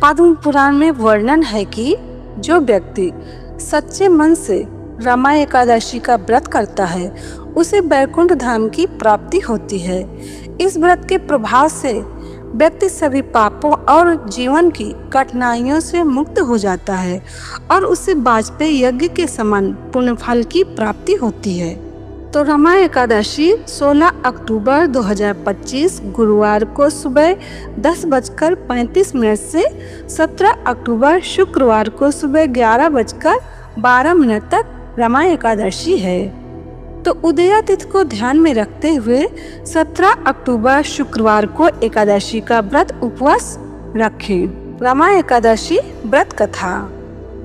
पद्म पुराण में वर्णन है कि जो व्यक्ति सच्चे मन से रमा एकादशी का व्रत करता है उसे वैकुंठ धाम की प्राप्ति होती है। इस व्रत के प्रभाव से व्यक्ति सभी पापों और जीवन की कठिनाइयों से मुक्त हो जाता है और उसे वाजपेयी यज्ञ के समान पुण्य फल की प्राप्ति होती है। तो रमा एकादशी 16 अक्टूबर 2025 गुरुवार को सुबह 10:35 से 17 अक्टूबर शुक्रवार को सुबह 11:12 तक रमा एकादशी है। तो उदया तिथि को ध्यान में रखते हुए 17 अक्टूबर शुक्रवार को एकादशी का व्रत उपवास रखें। रमा एकादशी व्रत कथा।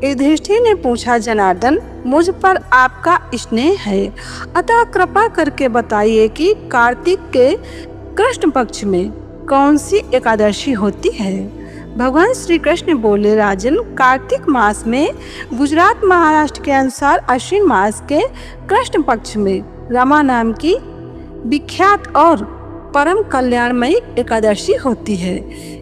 युधिष्ठिर ने पूछा, जनार्दन, मुझ पर आपका स्नेह है, अतः कृपा करके बताइए कि कार्तिक के कृष्ण पक्ष में कौन सी एकादशी होती है। भगवान श्री कृष्ण बोले, राजन, कार्तिक मास में गुजरात महाराष्ट्र के अनुसार अश्विन मास के कृष्ण पक्ष में रमा नाम की विख्यात और परम कल्याणमयी एकादशी होती है।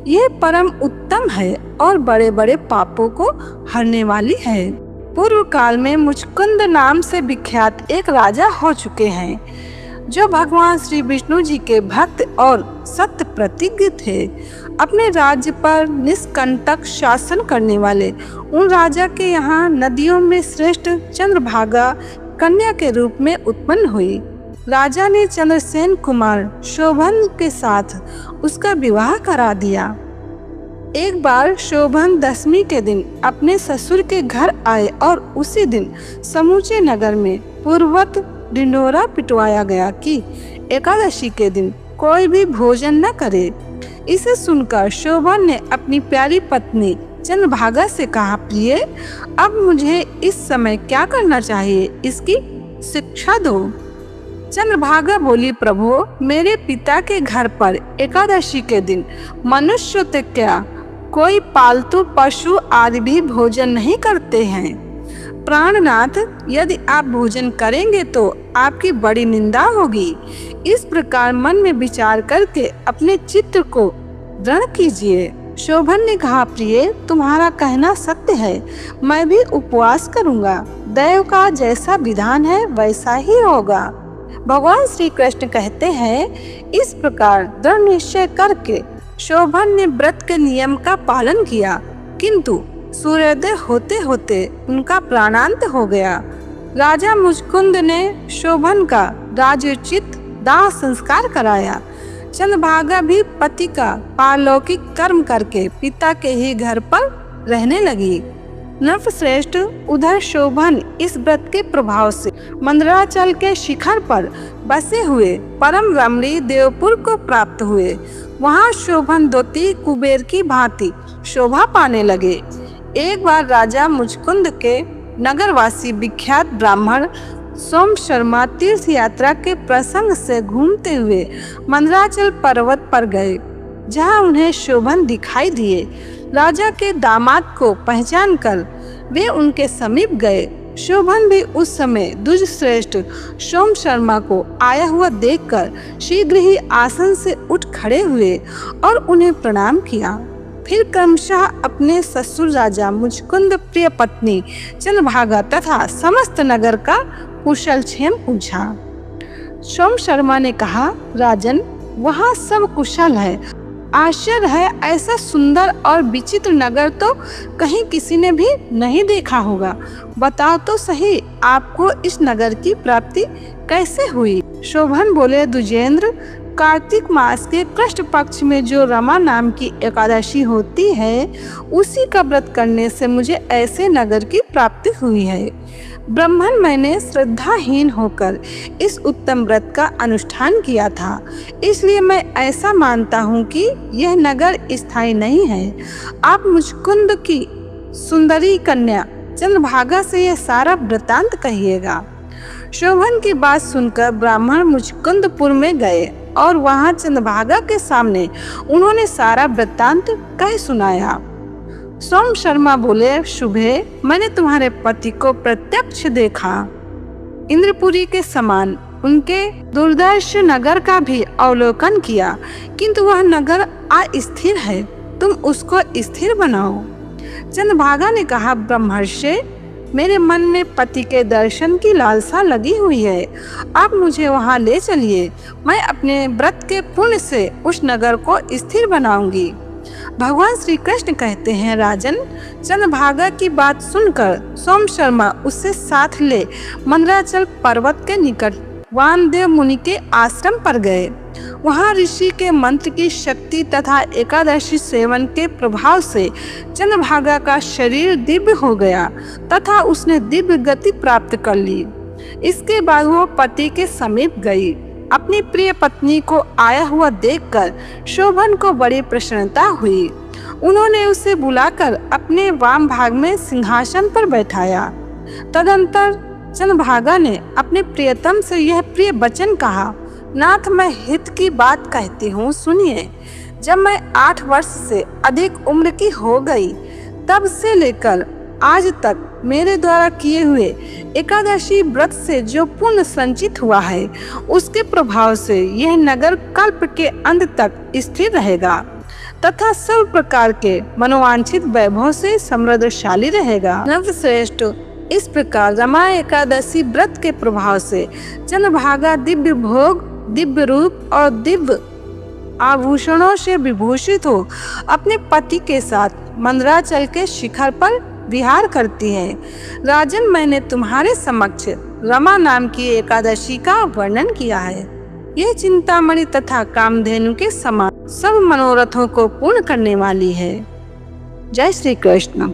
यह परम उत्तम है और बड़े बड़े पापों को हरने वाली है। पूर्व काल में मुचकुंद नाम से विख्यात एक राजा हो चुके हैं जो भगवान श्री विष्णु जी के भक्त और सत्य प्रतिज्ञ थे। अपने राज्य पर निष्कंटक शासन करने वाले उन राजा के यहाँ नदियों में श्रेष्ठ चंद्रभागा कन्या के रूप में उत्पन्न हुई। राजा ने चंद्रसेन कुमार शोभन के साथ उसका विवाह करा दिया। एक बार शोभन दशमी के दिन अपने ससुर के घर आए और उसी दिन समूचे नगर में पूर्ववत ढिंढोरा पिटवाया गया कि एकादशी के दिन कोई भी भोजन न करे। इसे सुनकर शोभन ने अपनी प्यारी पत्नी चंद्रभागा से कहा, प्रिय, अब मुझे इस समय क्या करना चाहिए, इसकी शिक्षा दो। चंद्रभागा बोली, प्रभु, मेरे पिता के घर पर एकादशी के दिन मनुष्य तो क्या, कोई पालतू पशु आदि भी भोजन नहीं करते हैं। प्राणनाथ, यदि आप भोजन करेंगे तो आपकी बड़ी निंदा होगी। इस प्रकार मन में विचार करके अपने चित्त को दृढ़ कीजिए। शोभन ने कहा, प्रिय, तुम्हारा कहना सत्य है, मैं भी उपवास करूंगा। दैव का जैसा विधान है वैसा ही होगा। भगवान श्री कृष्ण कहते हैं, इस प्रकार दृढ़ निश्चय करके शोभन ने व्रत के नियम का पालन किया, किंतु सूर्योदय होते होते उनका प्राणांत हो गया। राजा मुचकुंद ने शोभन का राजोचित दाह संस्कार कराया। चंद्रभागा भी पति का पारलौकिक कर्म करके पिता के ही घर पर रहने लगी। नृपश्रेष्ठ, उधर शोभन इस व्रत के प्रभाव से मंदराचल के शिखर पर बसे हुए परम रमणी देवपुर को प्राप्त हुए। वहाँ शोभन द्वितीय कुबेर की भांति शोभा पाने लगे। एक बार राजा मुचकुंद के नगरवासी विख्यात ब्राह्मण सोम शर्मा तीर्थ यात्रा के प्रसंग से घूमते हुए मंदराचल पर्वत पर गए, जहाँ उन्हें शोभन दिखाई दिए। राजा के दामाद को पहचान कर वे उनके समीप गए। शोभन भी उस समय द्विज श्रेष्ठ सोम शर्मा को आया हुआ देखकर शीघ्र ही आसन से उठ खड़े हुए और उन्हें प्रणाम किया। फिर क्रमशः अपने ससुर राजा मुचकुंद प्रिय पत्नी चंद्रभागा तथा समस्त नगर का कुशल क्षेम पूछा। सोम शर्मा ने कहा, राजन, वहाँ सब कुशल है। आश्चर्य है, ऐसा सुंदर और विचित्र नगर तो कहीं किसी ने भी नहीं देखा होगा। बताओ तो सही, आपको इस नगर की प्राप्ति कैसे हुई? शोभन बोले, द्विजेंद्र, कार्तिक मास के कृष्ण पक्ष में जो रमा नाम की एकादशी होती है, उसी का व्रत करने से मुझे ऐसे नगर की प्राप्ति हुई है। ब्राह्मण मैंने श्रद्धाहीन होकर इस उत्तम व्रत का अनुष्ठान किया था, इसलिए मैं ऐसा मानता हूँ कि यह नगर स्थायी नहीं है। आप मुचकुंद की सुंदरी कन्या चंद्रभागा से यह सारा वृतांत कहिएगा। शोभन की बात सुनकर ब्राह्मण मुचकुंदपुर में गए और वहां चंद्रभागा के सामने उन्होंने सारा वृत्तांत कह सुनाया। सोम शर्मा बोले, शुभे, मैंने तुम्हारे पति को प्रत्यक्ष देखा। इंद्रपुरी के समान उनके दुर्दर्श नगर का भी अवलोकन किया, किंतु वह नगर अस्थिर है। तुम उसको स्थिर बनाओ। चंद्रभागा ने कहा, ब्रह्मर्षि, मेरे मन में पति के दर्शन की लालसा लगी हुई है, आप मुझे वहां ले चलिए। मैं अपने व्रत के पुण्य से उस नगर को स्थिर बनाऊंगी। भगवान श्री कृष्ण कहते हैं, राजन, चंद्रभागा की बात सुनकर सोम शर्मा उससे साथ ले मंदराचल पर्वत के निकट वामदेव मुनि के आश्रम पर गए। वहां ऋषि के मंत्र की शक्ति तथा एकादशी सेवन के प्रभाव से चंद्रभागा का शरीर दिव्य हो गया तथा उसने दिव्य गति प्राप्त कर ली। इसके बाद वो पति के समीप गई। अपनी प्रिय पत्नी को आया हुआ देखकर शोभन को बड़ी प्रसन्नता हुई। उन्होंने उसे बुलाकर अपने वाम भाग में सिंहासन पर बैठाया। तदंतर चंद्रभागा ने अपने प्रियतम से यह प्रिय वचन कहा, नाथ, मैं हित की बात कहती हूँ, सुनिए। जब मैं 8 वर्ष से अधिक उम्र की हो गई, तब से लेकर आज तक मेरे द्वारा किए हुए एकादशी व्रत से जो पुण्य संचित हुआ है, उसके प्रभाव से यह नगर कल्प के अंत तक स्थिर रहेगा तथा सब प्रकार के मनोवांछित वैभव से समृद्धशाली रहेगा। नवश्रेष्ठ, इस प्रकार रमा एकादशी व्रत के प्रभाव से चंद्रभागा दिव्य भोग, दिव्य रूप और दिव्य आभूषणों से विभूषित हो अपने पति के साथ मंदराचल के शिखर पर विहार करती है। राजन, मैंने तुम्हारे समक्ष रमा नाम की एकादशी का वर्णन किया है। यह चिंतामणि तथा कामधेनु के समान सब मनोरथों को पूर्ण करने वाली है। जय श्री कृष्ण।